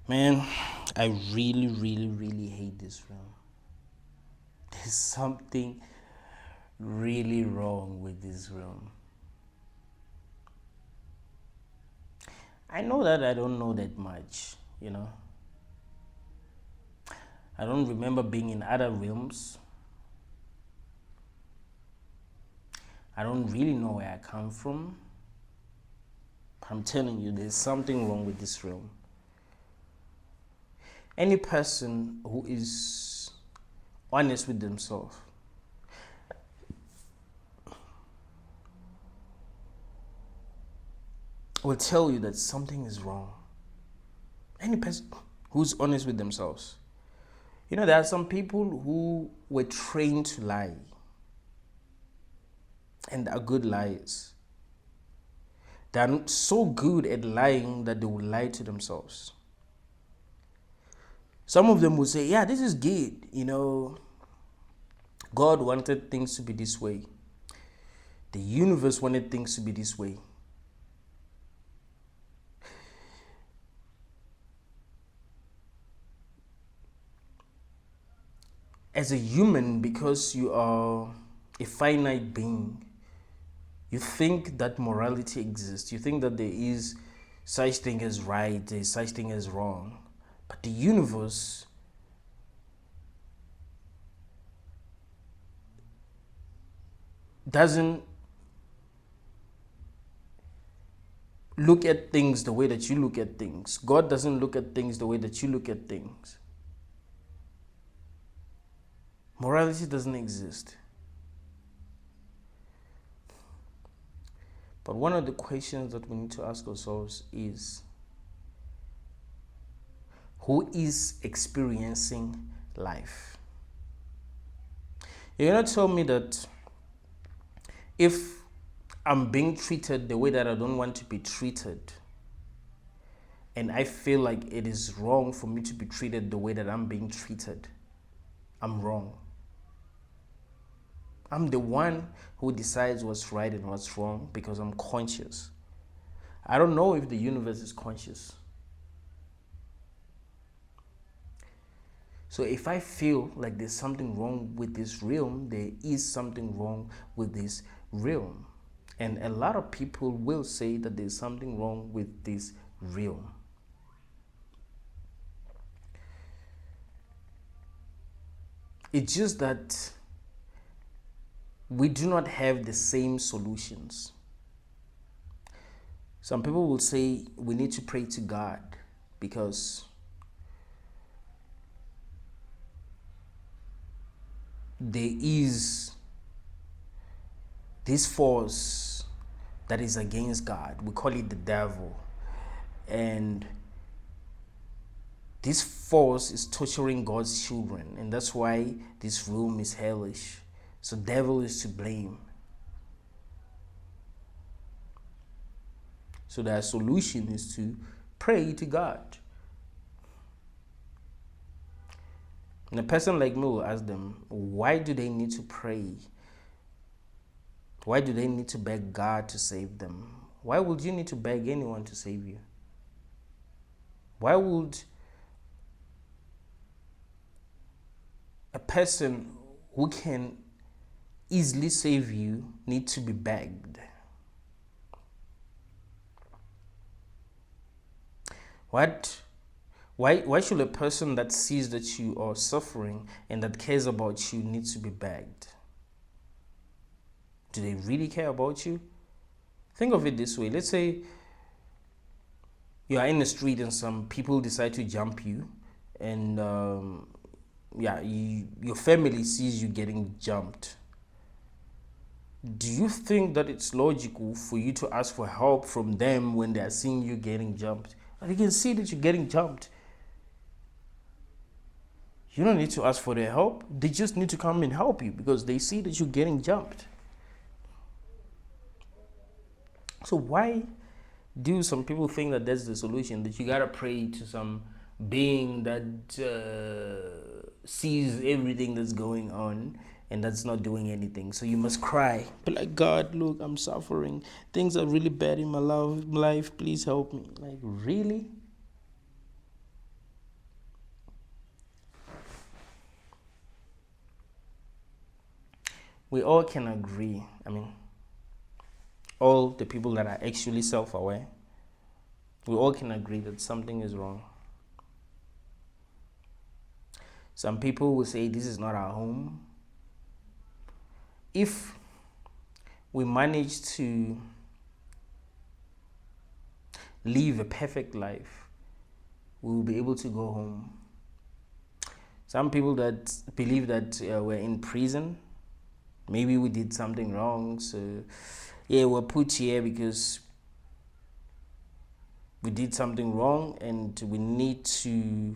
Man, I really, really, really hate this film. There's something really wrong with this film. I know that I don't know that much, you know. I don't remember being in other realms. I don't really know where I come from. I'm telling you, there's something wrong with this realm. Any person who is honest with themselves will tell you that something is wrong. Any person who's honest with themselves. You know, there are some people who were trained to lie and are good liars. They're so good at lying that they will lie to themselves. Some of them will say, yeah, this is good. You know, God wanted things to be this way. The universe wanted things to be this way. As a human, because you are a finite being, you think that morality exists. You think that there is such thing as right, there is such thing as wrong. But the universe doesn't look at things the way that you look at things. God doesn't look at things the way that you look at things. Morality doesn't exist. But one of the questions that we need to ask ourselves is, who is experiencing life? You're going to tell me that if I'm being treated the way that I don't want to be treated, and I feel like it is wrong for me to be treated the way that I'm being treated, I'm wrong. I'm the one who decides what's right and what's wrong because I'm conscious. I don't know if the universe is conscious. So if I feel like there's something wrong with this realm, there is something wrong with this realm. And a lot of people will say that there's something wrong with this realm. It's just that we do not have the same solutions. Some people will say we need to pray to God because there is this force that is against God. We call it the devil. And this force is torturing God's children. And that's why this room is hellish. So devil is to blame. So their solution is to pray to God. And a person like me will ask them, why do they need to pray? Why do they need to beg God to save them? Why would you need to beg anyone to save you? Why would a person who can easily save you need to be begged? Why should a person that sees that you are suffering and that cares about you need to be begged? Do they really care about you? Think of it this way. Let's say you are in the street and some people decide to jump you, and your family sees you getting jumped. Do you think that it's logical for you to ask for help from them when they are seeing you getting jumped? They can see that you're getting jumped. You don't need to ask for their help. They just need to come and help you because they see that you're getting jumped. So why do some people think that that's the solution? That you gotta pray to some being that sees everything that's going on and that's not doing anything. So you must cry. But like, God, look, I'm suffering. Things are really bad in my life. Please help me. Like, really? we all can agree. I mean, all the people that are actually self-aware, we all can agree that something is wrong. Some people will say this is not our home. If we manage to live a perfect life, we will be able to go home. Some people that believe that we're in prison, maybe we did something wrong, so yeah, we're put here because we did something wrong and we need to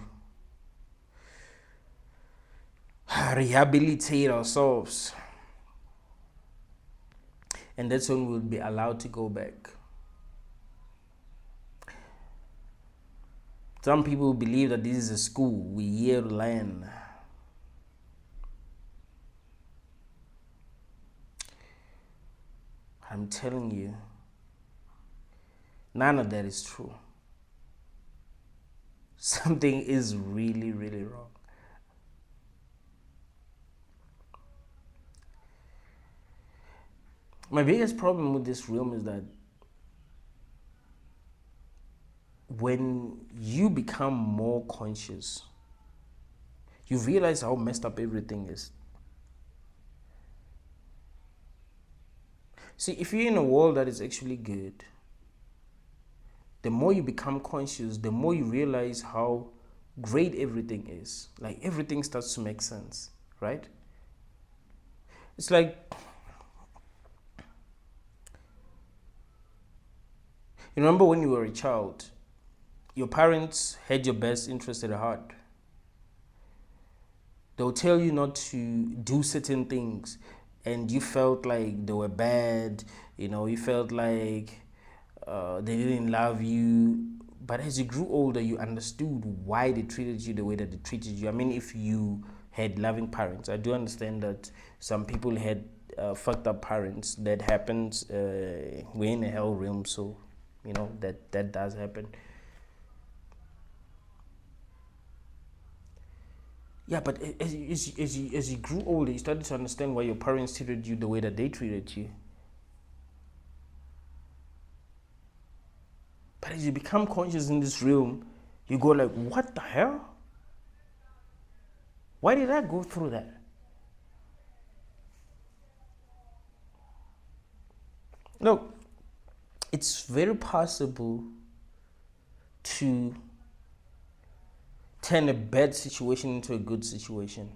rehabilitate ourselves. And that's when we'll be allowed to go back. Some people believe that this is a school, we're here to learn. I'm telling you, none of that is true. Something is really, really wrong. My biggest problem with this realm is that when you become more conscious, you realize how messed up everything is. See, if you're in a world that is actually good, the more you become conscious, the more you realize how great everything is. Like everything starts to make sense, right? It's like, you remember when you were a child, your parents had your best interest at heart. They'll tell you not to do certain things, and you felt like they were bad, you felt like they didn't love you. But as you grew older, you understood why they treated you the way that they treated you. I mean, if you had loving parents, I do understand that some people had fucked up parents. That happens. We're in a hell realm, so that does happen. Yeah, but as you grew older, you started to understand why your parents treated you the way that they treated you. But as you become conscious in this realm, you go like, what the hell? Why did I go through that? Look, it's very possible to turn a bad situation into a good situation.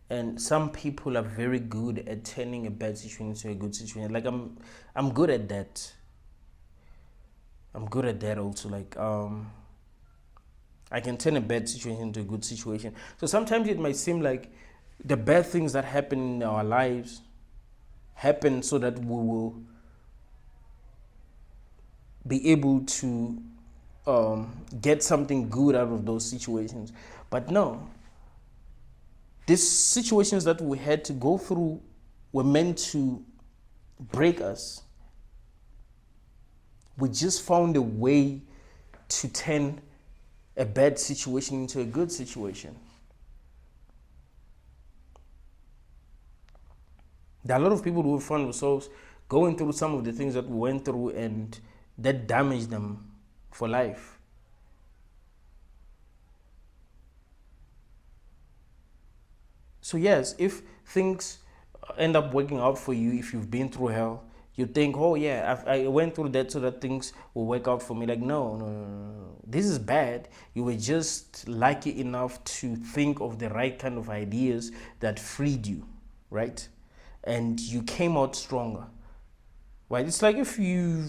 And some people are very good at turning a bad situation into a good situation. Like I'm good at that. I'm good at that also. Like I can turn a bad situation into a good situation. So sometimes it might seem like the bad things that happen in our lives happen so that we will be able to get something good out of those situations. But no, these situations that we had to go through were meant to break us. We just found a way to turn a bad situation into a good situation. There are a lot of people who find themselves going through some of the things that we went through, and that damaged them for life. So yes, if things end up working out for you, if you've been through hell, you think, oh yeah, I went through that so that things will work out for me. Like, no. This is bad. You were just lucky enough to think of the right kind of ideas that freed you, right? And you came out stronger, right? It's like if you're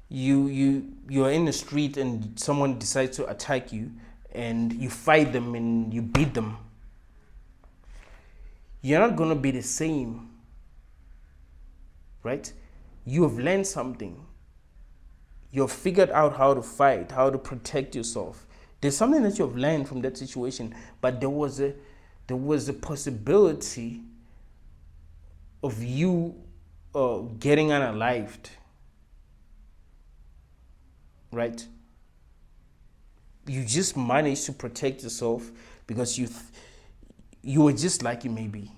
in the street and someone decides to attack you, and you fight them and you beat them. You're not going to be the same, right? You have learned something. You've figured out how to fight, how to protect yourself. There's something that you've learned from that situation, but there was a possibility of you getting unalived, right? You just managed to protect yourself because you were just lucky, maybe.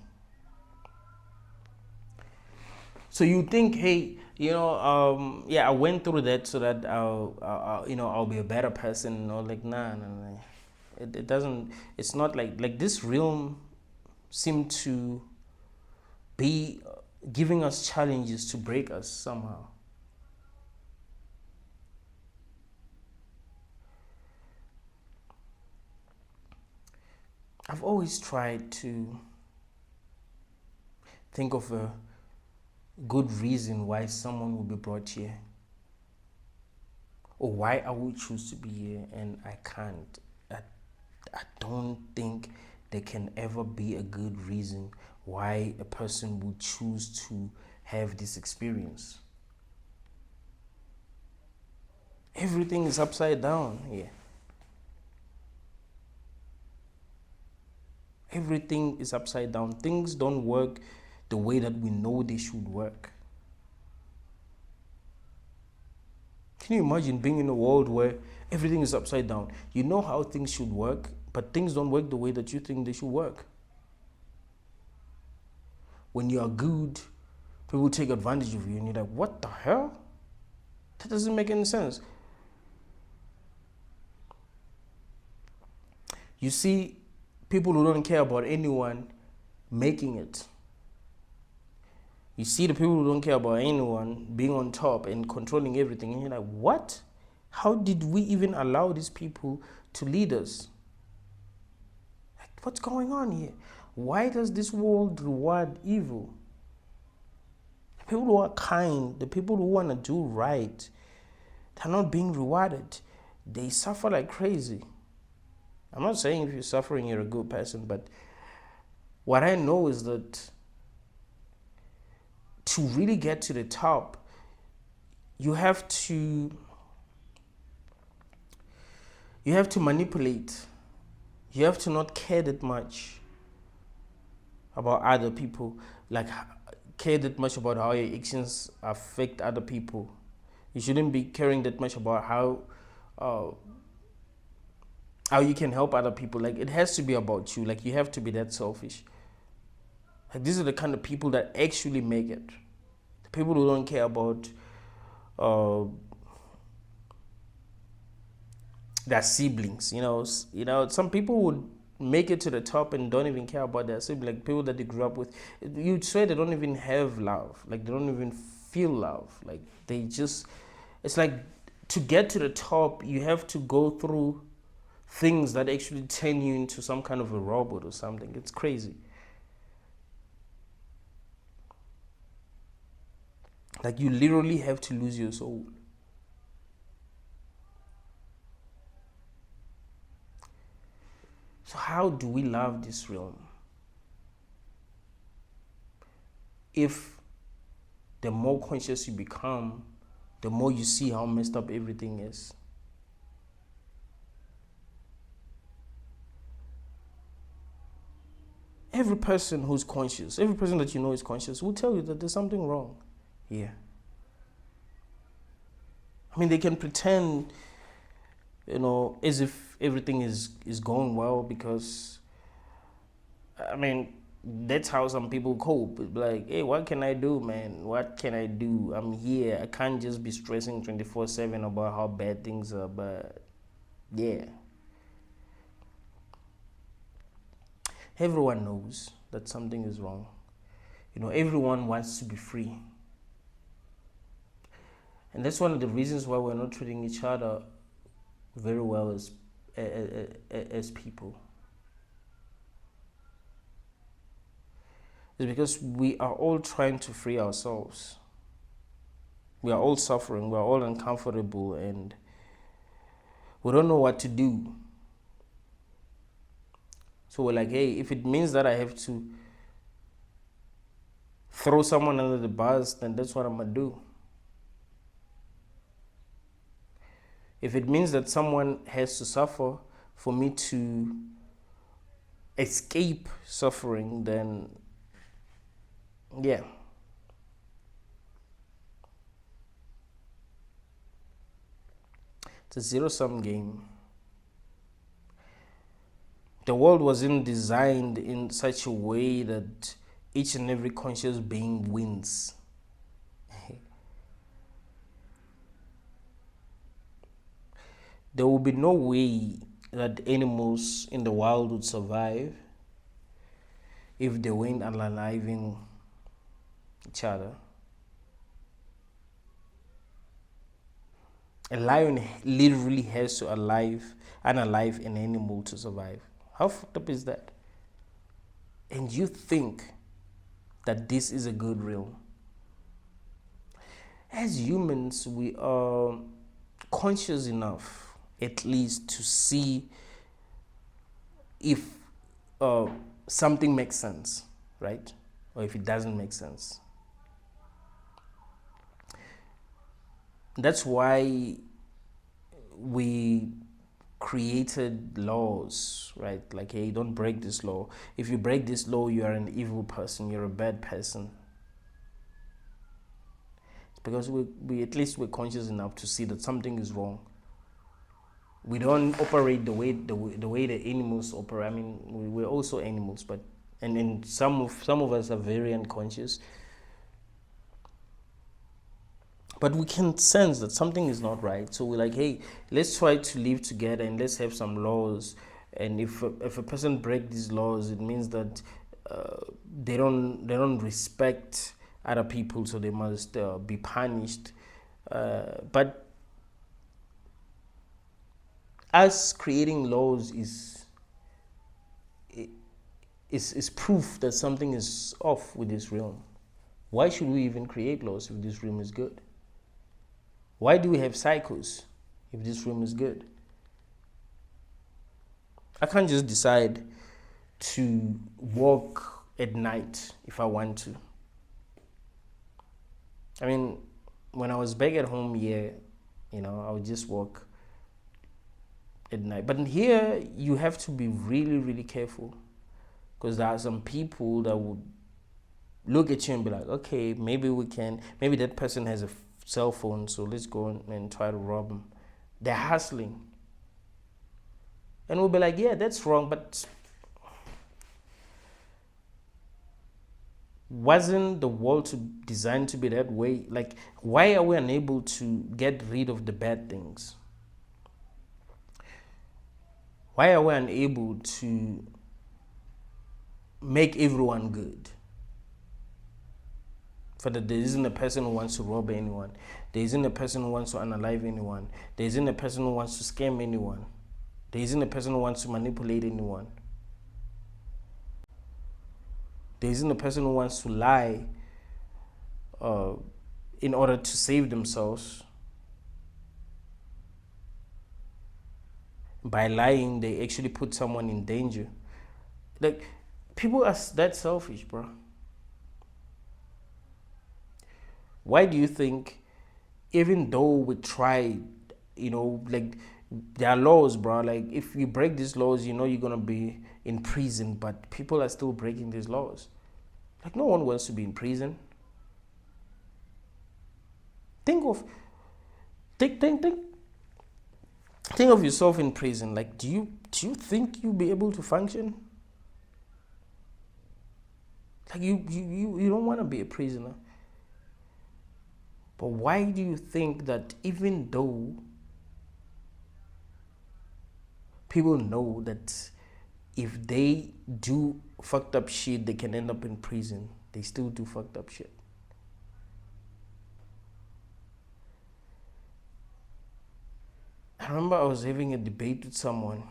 So you think, hey, yeah, I went through that so that I'll be a better person. Like, nah. It doesn't. It's not like this realm seem to be giving us challenges to break us somehow. I've always tried to think of a good reason why someone will be brought here, or why I would choose to be here, and I can't. I don't think there can ever be a good reason why a person would choose to have this experience. Everything is upside down here. Everything is upside down. Things don't work the way that we know they should work. Can you imagine being in a world where everything is upside down? You know how things should work, but things don't work the way that you think they should work. When you are good, people take advantage of you, and you're like, what the hell? That doesn't make any sense. You see people who don't care about anyone making it. You see the people who don't care about anyone being on top and controlling everything, and you're like, what? How did we even allow these people to lead us? Like, what's going on here? Why does this world reward evil? The people who are kind, the people who want to do right, they're not being rewarded. They suffer like crazy. I'm not saying if you're suffering, you're a good person, but what I know is that to really get to the top, you have to manipulate. You have to not care that much about other people, like care that much about how your actions affect other people. You shouldn't be caring that much about how you can help other people. Like, it has to be about you. Like, you have to be that selfish. Like, these are the kind of people that actually make it. The people who don't care about their siblings. Some people would make it to the top and don't even care about their siblings. Like, people that they grew up with, you'd swear they don't even have love. Like, they don't even feel love. Like, they just, it's like, to get to the top, you have to go through things that actually turn you into some kind of a robot or something. It's crazy. Like, you literally have to lose your soul. So how do we love this realm? If the more conscious you become, the more you see how messed up everything is. Every person who's conscious, every person that you know is conscious, will tell you that there's something wrong here. I mean, they can pretend, as if everything is going well, because, I mean, that's how some people cope. It's like, hey, what can I do, man? What can I do? I'm here. I can't just be stressing 24/7 about how bad things are, but yeah. Everyone knows that something is wrong. Everyone wants to be free. And that's one of the reasons why we're not treating each other very well as people. It's because we are all trying to free ourselves. We are all suffering, we are all uncomfortable, and we don't know what to do. So we're like, hey, if it means that I have to throw someone under the bus, then that's what I'm going to do. If it means that someone has to suffer for me to escape suffering, then yeah. It's a zero-sum game. The world wasn't designed in such a way that each and every conscious being wins. there will be no way that animals in the wild would survive if they weren't unaliving each other. A lion literally has to unalive an animal to survive. How fucked up is that? And you think that this is a good realm. As humans, we are conscious enough, at least, to see if something makes sense, right? Or if it doesn't make sense. That's why we created laws, right? Like, hey, don't break this law. If you break this law, you are an evil person, you're a bad person. It's because we at least we're conscious enough to see that something is wrong. We don't operate the way the animals operate. I mean, we're also animals, but and some of us are very unconscious. But we can sense that something is not right. So we're like, hey, let's try to live together and let's have some laws. And if a person breaks these laws, it means that they don't respect other people, so they must be punished. But us creating laws is proof that something is off with this realm. Why should we even create laws if this realm is good? Why do we have cycles if this room is good? I can't just decide to walk at night if I want to. I mean, when I was back at home here, I would just walk at night. But here, you have to be really, really careful, because there are some people that would look at you and be like, okay, maybe that person has a cell phone, so let's go and try to rob them. They're hustling. And we'll be like, yeah, that's wrong, but wasn't the world designed to be that way? Like, why are we unable to get rid of the bad things? Why are we unable to make everyone good? For that there isn't a person who wants to rob anyone. There isn't a person who wants to unalive anyone. There isn't a person who wants to scam anyone. There isn't a person who wants to manipulate anyone. There isn't a person who wants to lie in order to save themselves. By lying, they actually put someone in danger. Like, people are that selfish, bro. Why do you think, even though we try, like, there are laws, bro, like, if you break these laws, you're going to be in prison, but people are still breaking these laws? Like, no one wants to be in prison. Think of yourself in prison. Like, do you think you'll be able to function? Like, you don't want to be a prisoner. But why do you think that even though people know that if they do fucked up shit, they can end up in prison, they still do fucked up shit? I remember I was having a debate with someone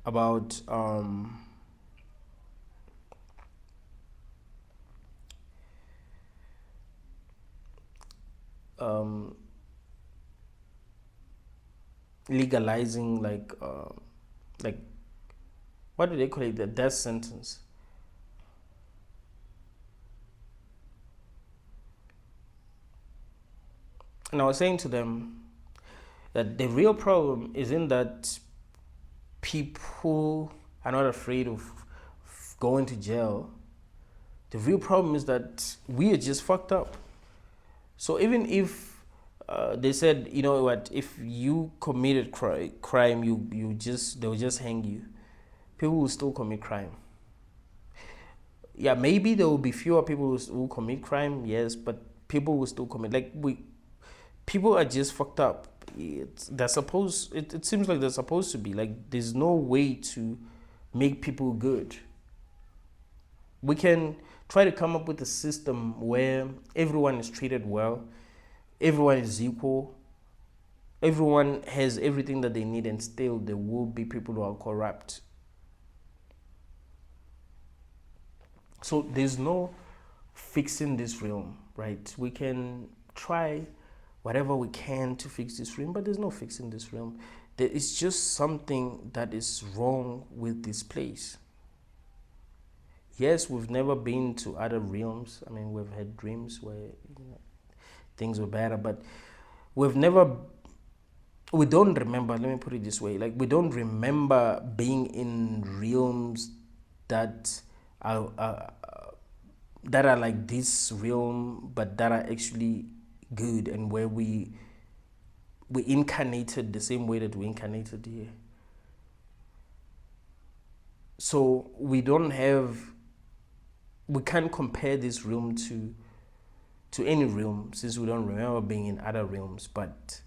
about legalizing, like what do they call it, the death sentence. And I was saying to them that the real problem isn't that people are not afraid of going to jail. The real problem is that we are just fucked up. So even if they said, you know what, if you committed crime, they'll just hang you, people will still commit crime. Yeah, maybe there will be fewer people who commit crime, yes, but people will still commit. Like, people are just fucked up. It seems like they're supposed to be. Like, there's no way to make people good. We can try to come up with a system where everyone is treated well, everyone is equal, everyone has everything that they need, and still there will be people who are corrupt. So there's no fixing this realm, right? We can try whatever we can to fix this realm, but there's no fixing this realm. There is just something that is wrong with this place. Yes, we've never been to other realms. I mean, we've had dreams where things were better, but we don't remember, let me put it this way, like, we don't remember being in realms that are like this realm, but that are actually good, and where we incarnated the same way that we incarnated here. So we can't compare this realm to any realm, since we don't remember being in other realms, but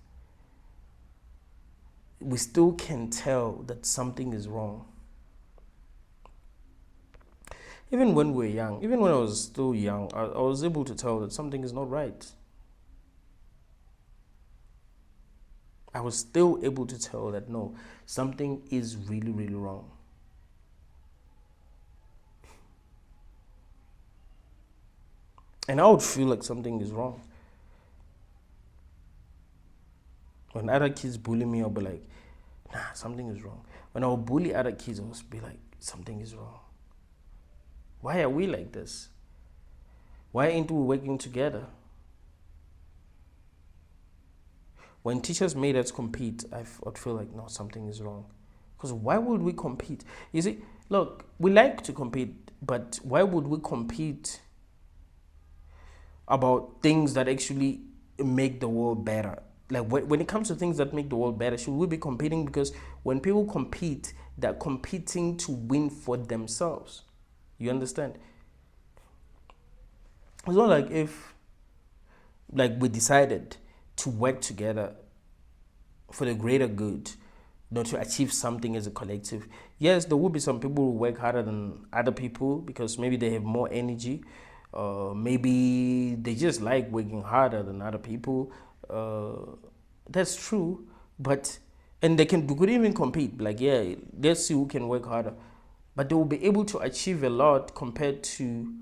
we still can tell that something is wrong. Even when we're young, even when I was still young, I was able to tell that something is not right. I was still able to tell that no, something is really, really wrong. And I would feel like something is wrong. When other kids bully me, I'll be like, nah, something is wrong. When I would bully other kids, I would be like, something is wrong. Why are we like this? Why ain't we working together? When teachers made us compete, I'd feel like, no, something is wrong. Because why would we compete? You see, look, we like to compete, but why would we compete about things that actually make the world better? Like, when it comes to things that make the world better, should we be competing? Because when people compete, they're competing to win for themselves. You understand? It's not like if, like, we decided to work together for the greater good, to achieve something as a collective. Yes, there will be some people who work harder than other people because maybe they have more energy. Maybe they just like working harder than other people. That's true, and we could even compete. Like, yeah, let's see who can work harder. But they will be able to achieve a lot compared to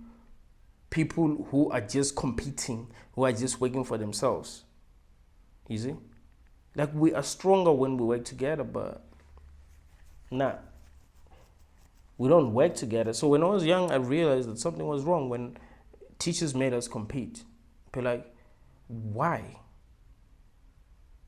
people who are just competing, who are just working for themselves. You see? Like, we are stronger when we work together, but nah, we don't work together. So when I was young, I realized that something was wrong when teachers made us compete. Be like, why?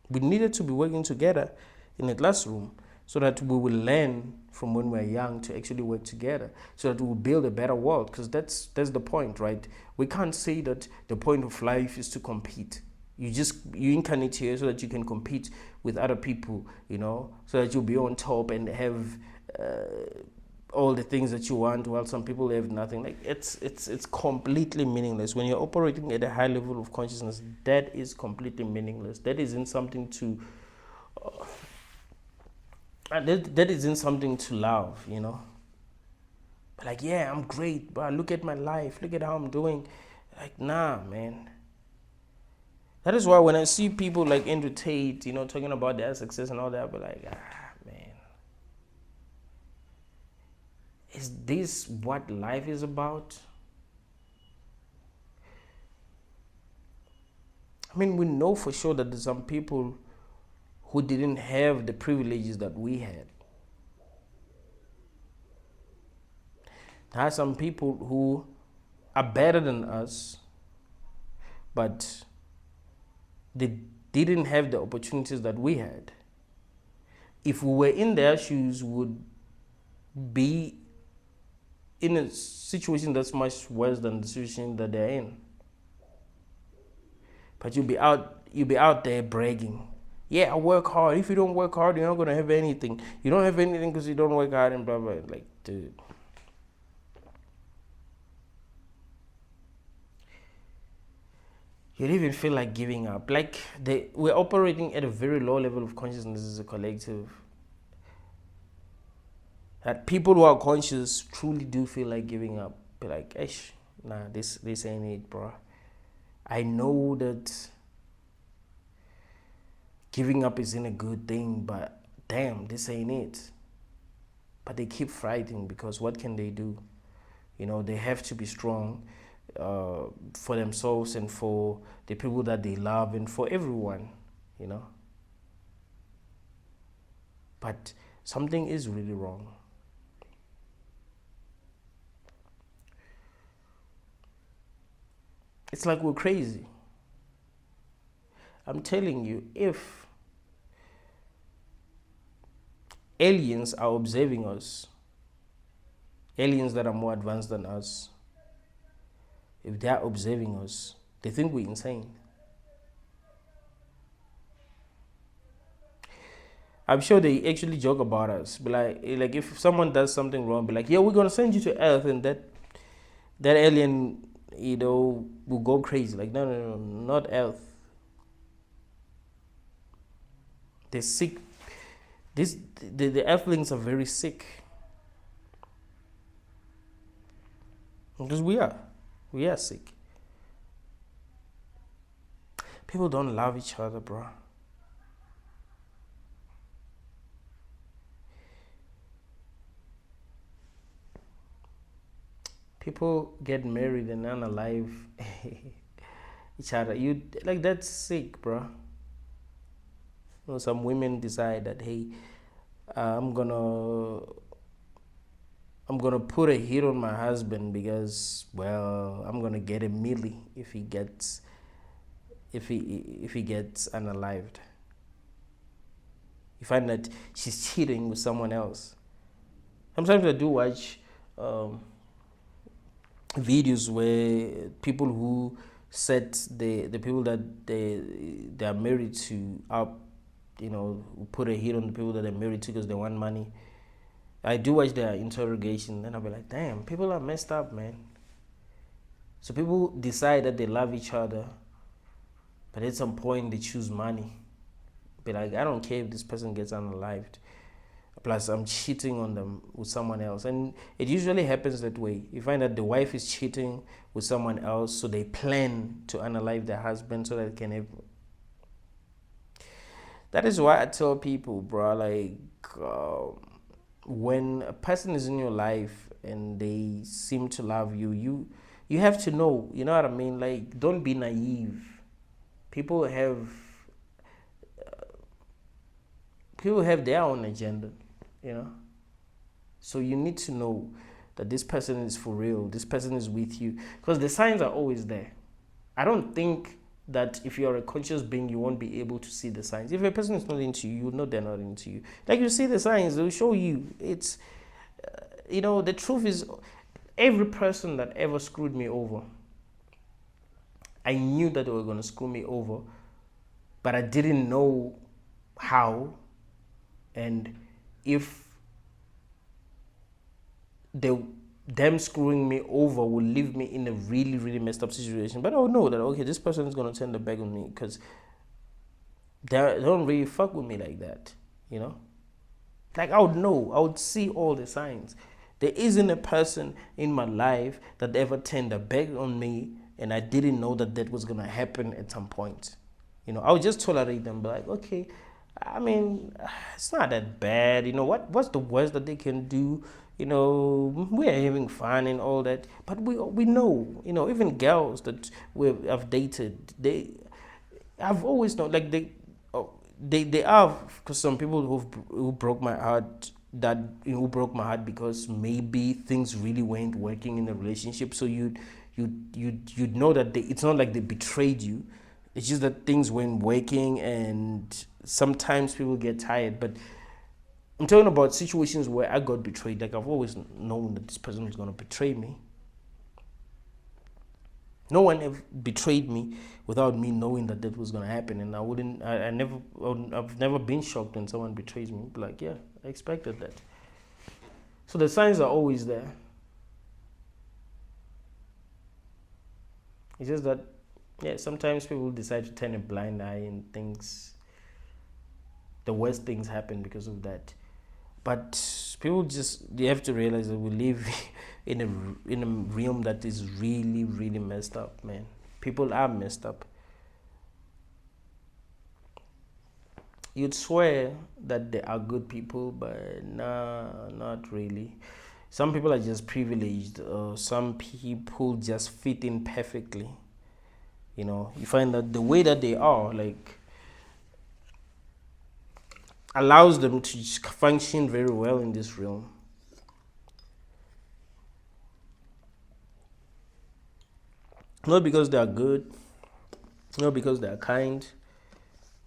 We needed to be working together in a classroom so that we will learn from when we're young to actually work together, so that we will build a better world. Because that's the point, right? We can't say that the point of life is to compete. You incarnate here so that you can compete with other people, so that you'll be on top and have all the things that you want, while some people have nothing. Like, it's completely meaningless. When you're operating at a high level of consciousness, that is completely meaningless. That isn't something to that isn't something to love, But like, yeah, I'm great, but look at my life, look at how I'm doing. Like, nah, man. That is why when I see people like Andrew Tate, talking about their success and all that, I'll be like, man, is this what life is about? I mean, we know for sure that there's some people who didn't have the privileges that we had. There are some people who are better than us, but they didn't have the opportunities that we had. If we were in their shoes, we would be in a situation that's much worse than the situation that they're in. But you'll be out there bragging. Yeah, I work hard. If you don't work hard, you're not gonna have anything. You don't have anything because you don't work hard and blah blah. Like, dude. you don't even feel like giving up. Like we're operating at a very low level of consciousness as a collective. That people who are conscious truly do feel like giving up. Be like, "Ish, nah, this ain't it, bro. I know that giving up isn't a good thing, but damn, this ain't it." But they keep fighting because what can they do? They have to be strong for themselves and for the people that they love and for everyone, But something is really wrong. It's like we're crazy. I'm telling you, if aliens are observing us, aliens that are more advanced than us, if they are observing us, they think we're insane. I'm sure they actually joke about us. Be like if someone does something wrong, be like, "Yeah, we're gonna send you to Earth," and that alien, will go crazy. Like, no, no, no, not Earth. They're sick. The Earthlings are very sick. Because we are sick. People don't love each other, bro. People get married and unalive each other. You like that's sick, bro. Some women decide that, hey, I'm gonna put a hit on my husband because, well, I'm gonna get a milli if he gets unalived. You find that she's cheating with someone else. Sometimes I do watch videos where people who set the people that they are married to up, put a hit on the people that they're married to because they want money. I do watch their interrogation, and I'll be like, damn, people are messed up, man. So people decide that they love each other, but at some point they choose money. Be like, I don't care if this person gets unalived. Plus, I'm cheating on them with someone else. And it usually happens that way. You find that the wife is cheating with someone else, so they plan to unalive their husband so that they can have. That is why I tell people, bro, like, when a person is in your life and they seem to love you, you have to know, you know what I mean? Like, don't be naive. People have their own agenda, So you need to know that this person is for real. This person is with you, because the signs are always there. I don't think that if you're a conscious being, you won't be able to see the signs. If a person is not into you, you know they're not into you. Like, you see the signs, they'll show you. It's, the truth is, every person that ever screwed me over, I knew that they were going to screw me over, but I didn't know how and if them screwing me over will leave me in a really, really messed up situation. But I would know that, okay, this person is going to turn the back on me because they don't really fuck with me like that, Like, I would know. I would see all the signs. There isn't a person in my life that ever turned the back on me and I didn't know that was going to happen at some point. I would just tolerate them, be like, okay, I mean, it's not that bad. What's the worst that they can do? We're having fun and all that. But we know, even girls that I've dated, I've always known, like, they are, because some people who broke my heart, who broke my heart because maybe things really weren't working in the relationship. So you'd know that it's not like they betrayed you. It's just that things weren't working, and sometimes people get tired. But I'm talking about situations where I got betrayed. Like, I've always known that this person was going to betray me. No one ever betrayed me without me knowing that was going to happen. And I've never been shocked when someone betrays me. Like, yeah, I expected that. So the signs are always there. It's just that Yeah, sometimes people decide to turn a blind eye and the worst things happen because of that. But people you have to realize that we live in a realm that is really, really messed up, man. People are messed up. You'd swear that they are good people, but nah, not really. Some people are just privileged. Some people just fit in perfectly. You find that the way that they are, like, allows them to function very well in this realm. Not because they are good, not because they are kind,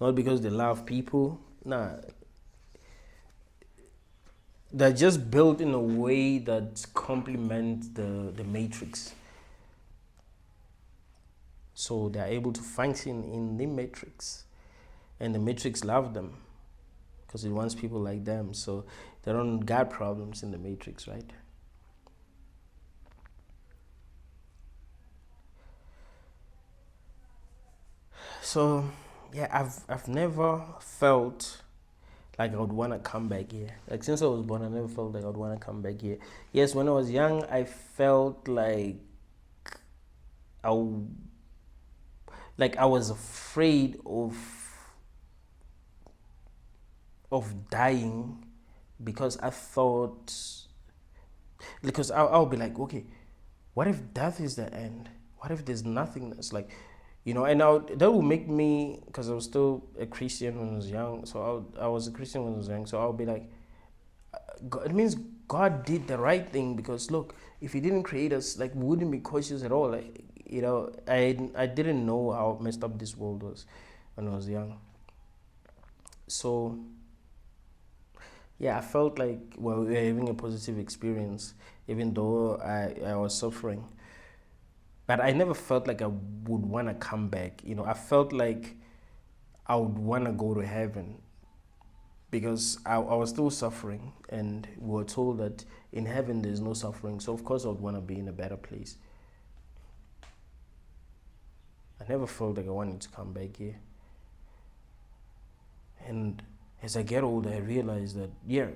not because they love people. Nah, they're just built in a way that complements the matrix. So they're able to function in the matrix. And the matrix love them because it wants people like them. So they don't got problems in the matrix, right? So yeah, I've never felt like I would want to come back here. Like since I was born, I never felt like I would want to come back here. Yes, when I was young, I felt I I was afraid of dying because I thought because I'll be like, okay, what if death is the end? What if there's nothingness? And that will make me, because I was still a Christian when I was young. So I was a Christian when I was young. So I'll be like, it means God did the right thing, because look, if He didn't create us, like, we wouldn't be conscious at all. I didn't know how messed up this world was when I was young. So yeah, I felt like, well, we were having a positive experience, even though I was suffering. But I never felt like I would want to come back. I felt like I would want to go to heaven because I was still suffering, and we were told that in heaven there's no suffering. So of course I would want to be in a better place. I never felt like I wanted to come back here. And as I get older, I realize that, yeah,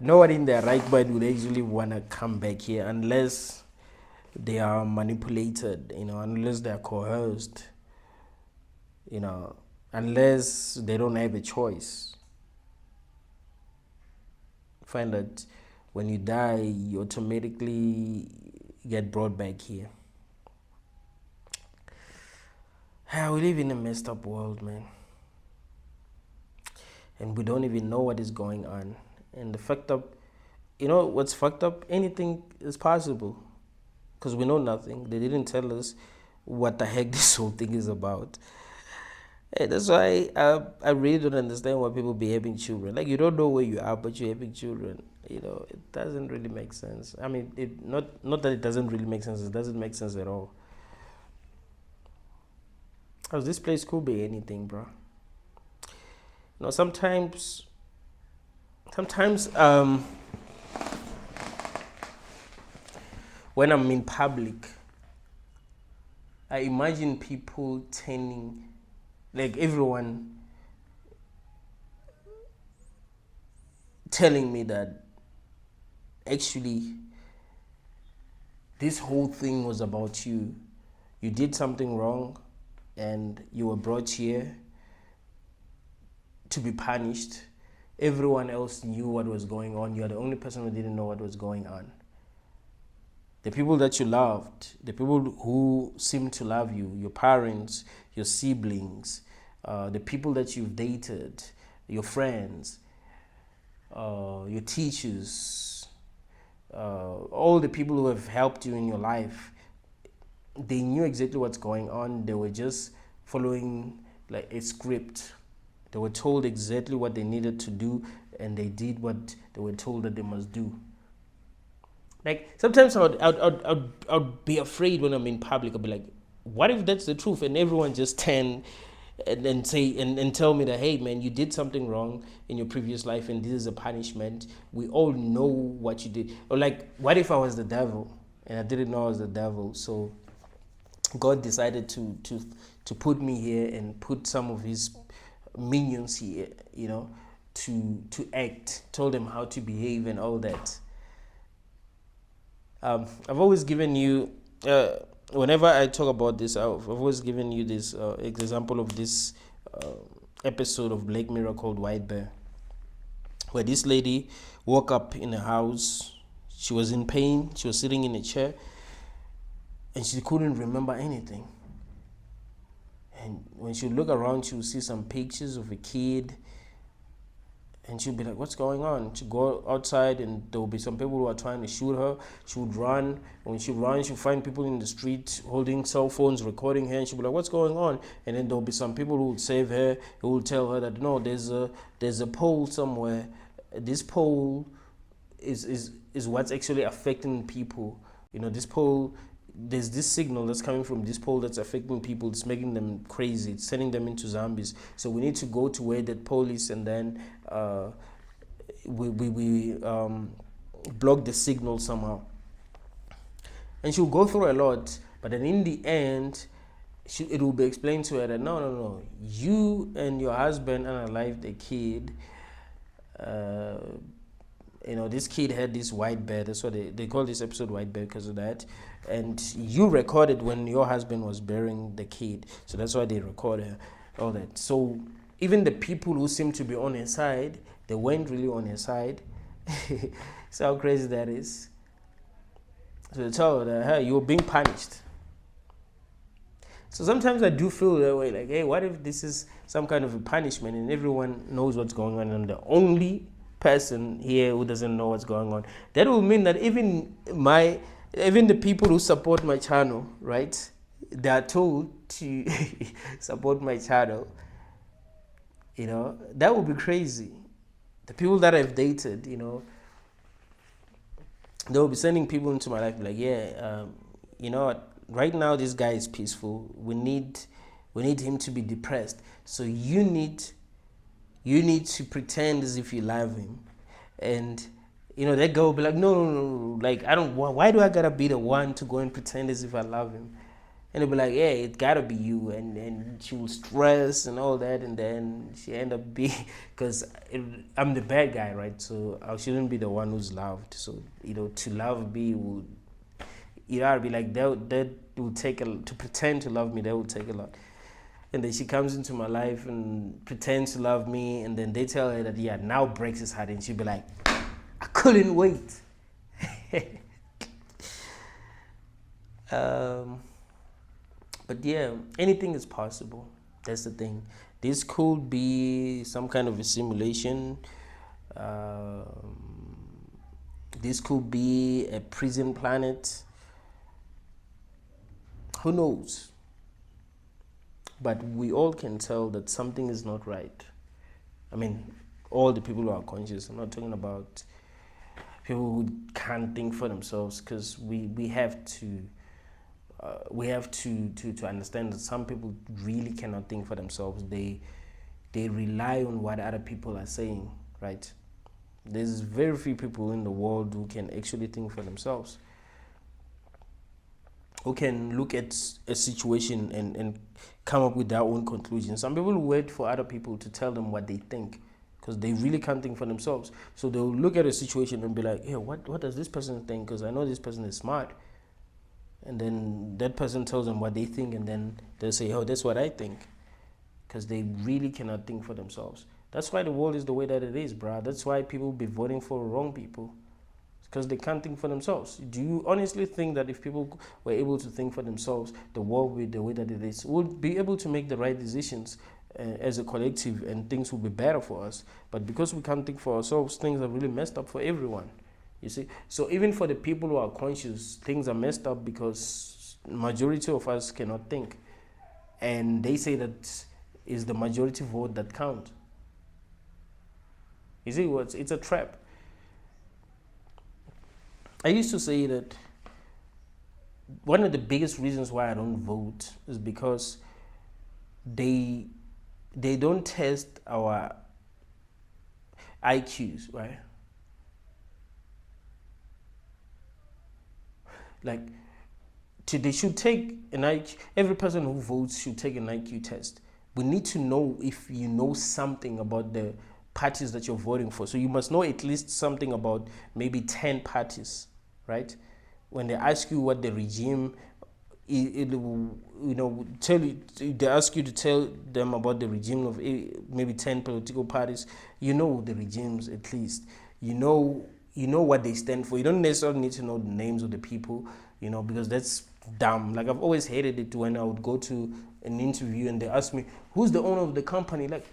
no one in their right mind would actually want to come back here unless they are manipulated, unless they are coerced, unless they don't have a choice. Find that when you die, you automatically get brought back here. We live in a messed up world, man. And we don't even know what is going on. And the fucked up, what's fucked up? Anything is possible. Because we know nothing. They didn't tell us what the heck this whole thing is about. Hey, that's why I really don't understand why people be having children. Like, you don't know where you are, but you're having children. It doesn't really make sense. I mean, not that it doesn't really make sense. It doesn't make sense at all. Because this place could be anything, bro. Sometimes when I'm in public, I imagine people turning, like, everyone telling me that actually this whole thing was about you. You did something wrong and you were brought here to be punished. Everyone else knew what was going on. You are the only person who didn't know what was going on. The people that you loved, the people who seemed to love you, your parents, your siblings, the people that you've dated, your friends, your teachers, all the people who have helped you in your life, they knew exactly what's going on. They were just following like a script. They were told exactly what they needed to do, and they did what they were told that they must do. Like, sometimes I'd be afraid when I'm in public. I'd be like, what if that's the truth? And everyone just stand and say and tell me that, hey man, you did something wrong in your previous life and this is a punishment. We all know what you did. Or like, what if I was the devil? and I didn't know I was the devil. So God decided to put me here and put some of His minions here, to act. Told them how to behave and all that. I've always given you, whenever I talk about this, I've always given you this example of this episode of Black Mirror called White Bear, where this lady woke up in a house. She was in pain. She was sitting in a chair, and she couldn't remember anything. And when she would look around, she would see some pictures of a kid, and she'd be like, what's going on? She'd go outside, and there would be some people who are trying to shoot her. She would run. When she runs, she'd find people in the street holding cell phones, recording her, and she'd be like, what's going on? And then there would be some people who would save her, who would tell her that, no, there's a pole somewhere. This pole is what's actually affecting people. This pole, there's this signal that's coming from this pole that's affecting people. It's making them crazy. It's sending them into zombies. So we need to go to where that pole is, and then we block the signal somehow. And she'll go through a lot, but then in the end, it will be explained to her that no, you and your husband unalived a kid. This kid had this white bear. That's why they call this episode White Bear, because of that. And you recorded when your husband was burying the kid. So that's why they recorded all that. So even the people who seem to be on her side, they weren't really on her side. So how crazy that is. So they tell her that, hey, you're being punished. So sometimes I do feel that way, like, hey, what if this is some kind of a punishment and everyone knows what's going on, and the only person here who doesn't know what's going on? That will mean that even the people who support my channel, right, they are told to support my channel. That would be crazy. The people that I've dated, they will be sending people into my life like, yeah, right now this guy is peaceful. We need him to be depressed. So you need to pretend as if you love him. And that girl will be like, no, like, why do I gotta be the one to go and pretend as if I love him? And they'll be like, yeah, it gotta be you. And she will stress and all that, and then she end up being, because I'm the bad guy, right? So I shouldn't be the one who's loved. So to love me would, I'd be like, that will take to pretend to love me, that will take a lot. And then she comes into my life and pretends to love me, and then they tell her that, yeah, now breaks his heart, and she'll be like, I couldn't wait. But yeah, anything is possible. That's the thing. This could be some kind of a simulation. This could be a prison planet. Who knows? But we all can tell that something is not right. I mean, all the people who are conscious. I'm not talking about people who can't think for themselves, because we have to understand that some people really cannot think for themselves. They rely on what other people are saying, right? There's very few people in the world who can actually think for themselves, who can look at a situation and come up with their own conclusions. Some people wait for other people to tell them what they think, because they really can't think for themselves. So they'll look at a situation and be like, hey, what does this person think? Because I know this person is smart. And then that person tells them what they think, and then they'll say, oh, that's what I think. Because they really cannot think for themselves. That's why the world is the way that it is, bruh. That's why people be voting for wrong people. Because they can't think for themselves. Do you honestly think that if people were able to think for themselves, the world would be the way that it is? We'll be able to make the right decisions as a collective, and things will be better for us. But because we can't think for ourselves, things are really messed up for everyone. You see? So even for the people who are conscious, things are messed up because majority of us cannot think. And they say that is the majority vote that counts. You see, it's a trap. I used to say that one of the biggest reasons why I don't vote is because they don't test our IQs, right? Like, they should take an IQ. Every person who votes should take an IQ test. We need to know if you know something about the parties that you're voting for. So you must know at least something about maybe 10 parties, right? When they ask you what the regime, it will, tell you. They ask you to tell them about the regime of maybe 10 political parties. You know the regimes at least. You know what they stand for. You don't necessarily need to know the names of the people, because that's dumb. Like, I've always hated it when I would go to an interview and they ask me, who's the owner of the company? Like,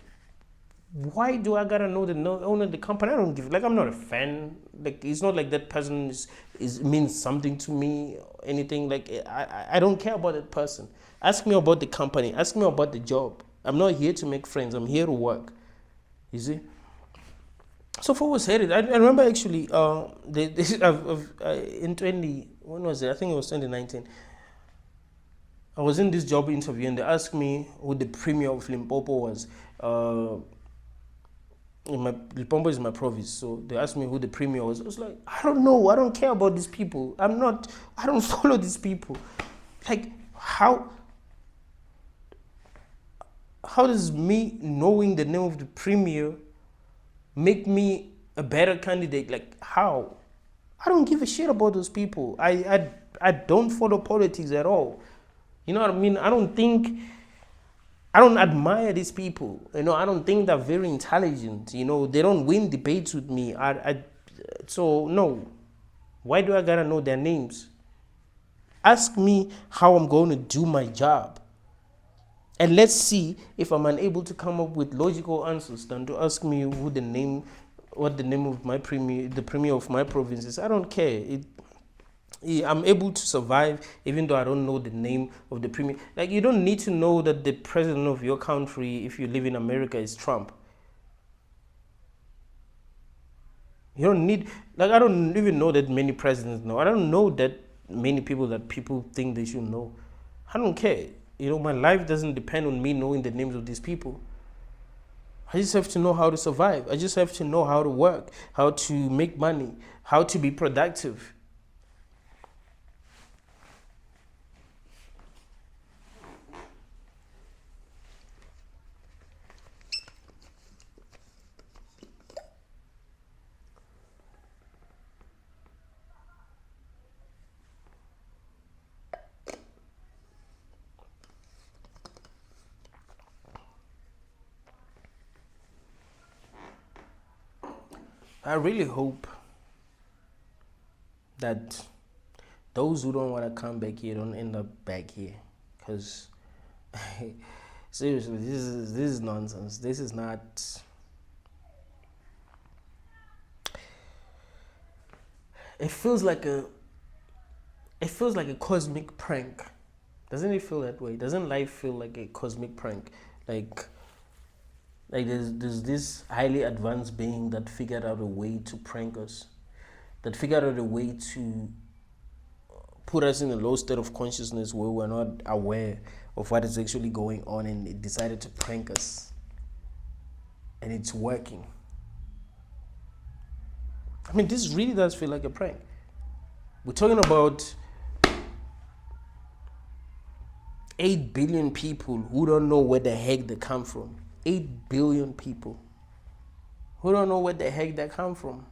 why do I gotta know the owner of the company? I don't give, like, I'm not a fan. Like, it's not like that person is means something to me or anything. Like, I don't care about that person. Ask me about the company. Ask me about the job. I'm not here to make friends. I'm here to work. You see? So for was hated. I remember actually, in 20, when was it? I think it was 2019. I was in this job interview and they asked me who the premier of Limpopo was. Limpopo is my province, so they asked me who the premier was. I was like, I don't know. I don't care about these people. I don't follow these people. Like, how does me knowing the name of the premier make me a better candidate? Like, how? I don't give a shit about those people. I don't follow politics at all. You know what I mean? I don't admire these people. I don't think they're very intelligent. They don't win debates with me. So no. Why do I gotta know their names? Ask me how I'm going to do my job. And let's see if I'm unable to come up with logical answers than to ask me what the name of my premier, the premier of my province is. I don't care. I'm able to survive even though I don't know the name of the premier. Like, you don't need to know that the president of your country, if you live in America, is Trump. You don't need, like, I don't even know that many presidents know. I don't know that many people that people think they should know. I don't care. My life doesn't depend on me knowing the names of these people. I just have to know how to survive. I just have to know how to work, how to make money, how to be productive. I really hope that those who don't want to come back here don't end up back here, because seriously, this is nonsense. This is not. It feels like a cosmic prank. Doesn't it feel that way? Doesn't life feel like a cosmic prank? Like there's this highly advanced being that figured out a way to prank us, that figured out a way to put us in a low state of consciousness where we're not aware of what is actually going on, and it decided to prank us. And it's working. I mean, this really does feel like a prank. We're talking about 8 billion people who don't know where the heck they come from. 8 billion people who don't know where the heck they come from.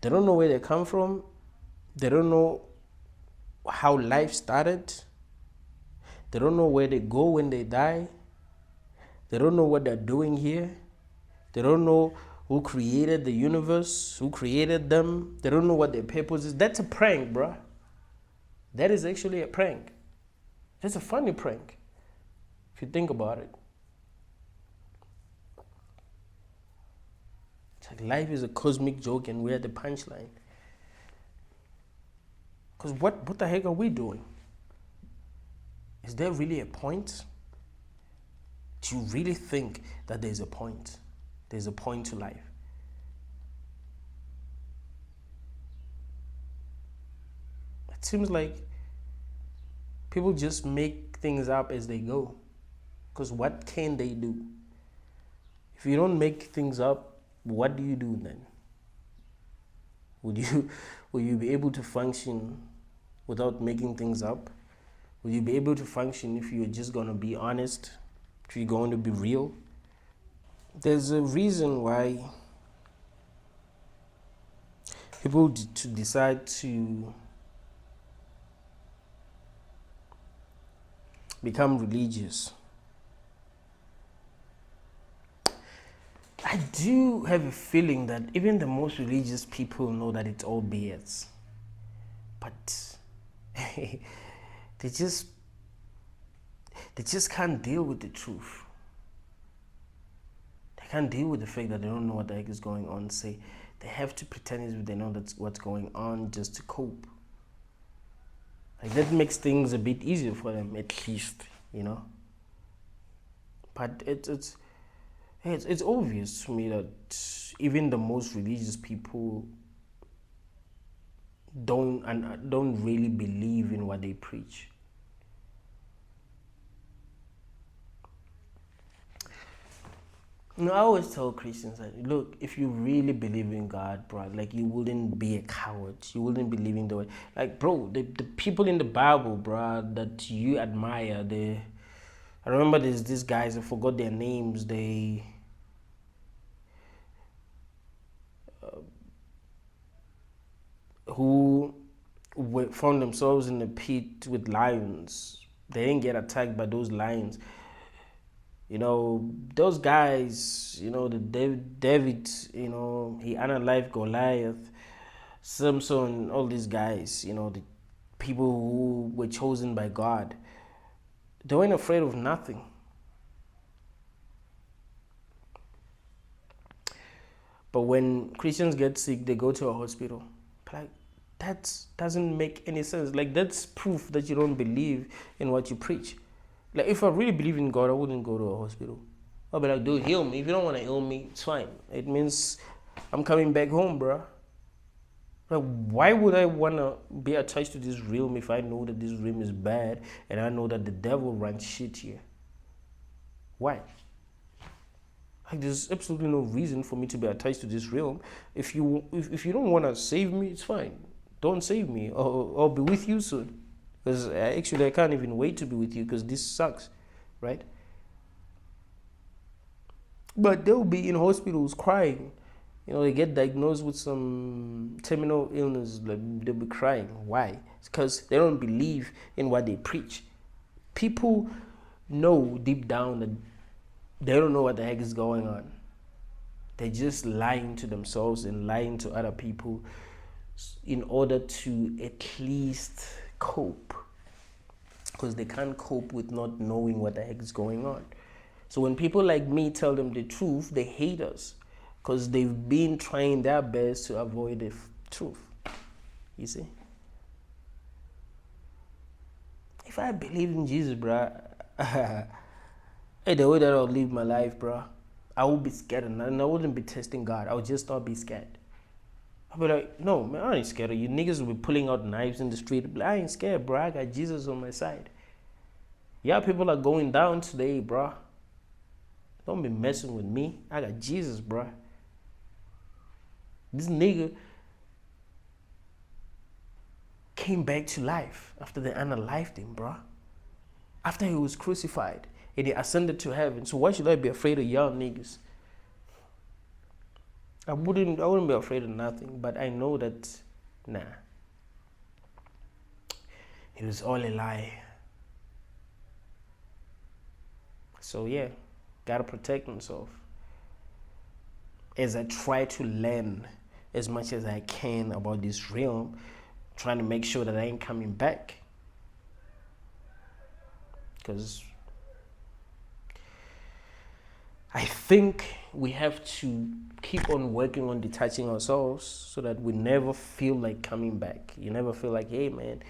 They don't know where they come from. They don't know how life started. They don't know where they go when they die. They don't know what they're doing here. They don't know who created the universe, who created them. They don't know what their purpose is. That's a prank, bruh. That is actually a prank. That's a funny prank, if you think about it. It's like life is a cosmic joke and we're at the punchline. Because what the heck are we doing? Is there really a point? Do you really think that there's a point? There's a point to life? It seems like people just make things up as they go. Because what can they do? If you don't make things up, what do you do then? Would you will you be able to function without making things up? Will you be able to function if you're just going to be honest? If you're going to be real? There's a reason why people decide to become religious. I do have a feeling that even the most religious people know that it's all BS. But they just can't deal with the truth. They can't deal with the fact that they don't know what the heck is going on. Say they have to pretend as if they know that's what's going on just to cope. Like that makes things a bit easier for them, at least, But it's obvious to me that even the most religious people don't really believe in what they preach. I always tell Christians that, look, if you really believe in God, bro, like you wouldn't be a coward. You wouldn't be living the way. Like, bro, the people in the Bible, bro, that you admire, I remember there's these guys, I forgot their names, who found themselves in a pit with lions. They didn't get attacked by those lions. Those guys, the David, he unalived Goliath, Samson, all these guys, the people who were chosen by God. They weren't afraid of nothing. But when Christians get sick, they go to a hospital. Like, that doesn't make any sense. Like, that's proof that you don't believe in what you preach. Like, if I really believe in God, I wouldn't go to a hospital. I'll be like, dude, heal me. If you don't want to heal me, it's fine. It means I'm coming back home, bro. Like, why would I want to be attached to this realm if I know that this realm is bad and I know that the devil runs shit here? Why? Like, there's absolutely no reason for me to be attached to this realm. If you don't want to save me, it's fine. Don't save me. I'll be with you soon. Because I can't even wait to be with you because this sucks, right? But they'll be in hospitals crying. They get diagnosed with some terminal illness, like they'll be crying. Why? It's because they don't believe in what they preach. People know deep down that they don't know what the heck is going on. They're just lying to themselves and lying to other people in order to at least cope, because they can't cope with not knowing what the heck is going on. So when people like me tell them the truth, they hate us because they've been trying their best to avoid the truth. You see? If I believe in Jesus, bro, the way that I'll live my life, bro, I would be scared and I wouldn't be testing God. I would just not be scared. I'll be like, no, man, I ain't scared of you. Niggas will be pulling out knives in the street. I ain't scared, bro. I got Jesus on my side. Yeah, people are going down today, bro. Don't be messing with me. I got Jesus, bro. This nigga came back to life after they unalived him, bro. After he was crucified and he ascended to heaven. So why should I be afraid of y'all niggas? I wouldn't be afraid of nothing, but I know that, nah. It was all a lie. So yeah, gotta protect myself. As I try to learn as much as I can about this realm, trying to make sure that I ain't coming back. Because I think we have to keep on working on detaching ourselves so that we never feel like coming back. You never feel like, hey man,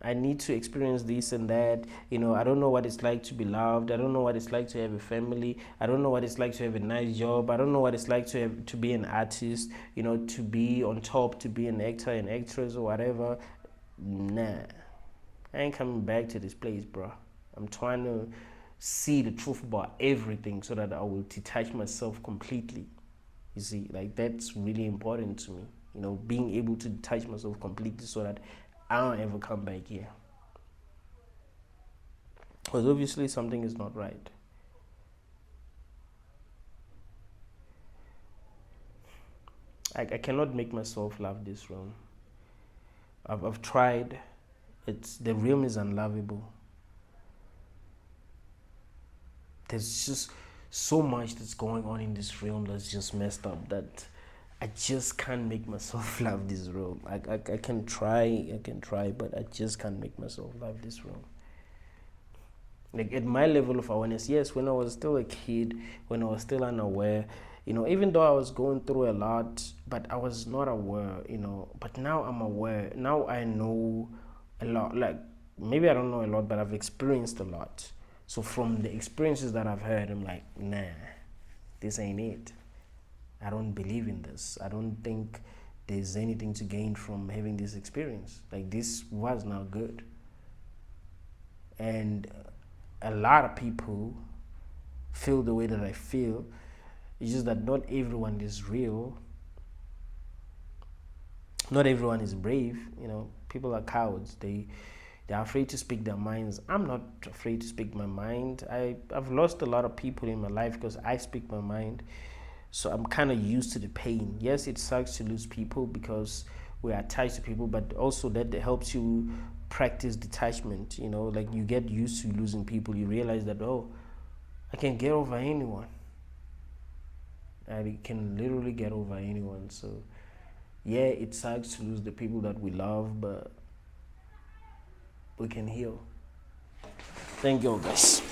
I need to experience this and that. I don't know what it's like to be loved. I don't know what it's like to have a family. I don't know what it's like to have a nice job. I don't know what it's like to be an artist, to be on top, to be an actor, an actress or whatever. Nah, I ain't coming back to this place, bro. I'm trying to see the truth about everything so that I will detach myself completely. You see, like that's really important to me. You know, being able to detach myself completely so that I don't ever come back here. Because obviously something is not right. I cannot make myself love this realm. I've tried. The realm is unlovable. There's just so much that's going on in this realm that's just messed up that I just can't make myself love this realm. I can try, but I just can't make myself love this realm. Like at my level of awareness, yes, when I was still a kid, when I was still unaware, you know, even though I was going through a lot, but I was not aware, you know, but now I'm aware. Now I know a lot. Like maybe I don't know a lot, but I've experienced a lot. So from the experiences that I've heard, I'm like, nah, this ain't it. I don't believe in this. I don't think there's anything to gain from having this experience. Like this was not good. And a lot of people feel the way that I feel. It's just that not everyone is real. Not everyone is brave. You know, people are cowards. They're afraid to speak their minds. I'm not afraid to speak my mind. I've lost a lot of people in my life because I speak my mind. So I'm kind of used to the pain. Yes, it sucks to lose people because we're attached to people, but also that helps you practice detachment. You know, like you get used to losing people. You realize that, oh, I can get over anyone. I can literally get over anyone. So yeah, it sucks to lose the people that we love, but we can heal. Thank you, guys.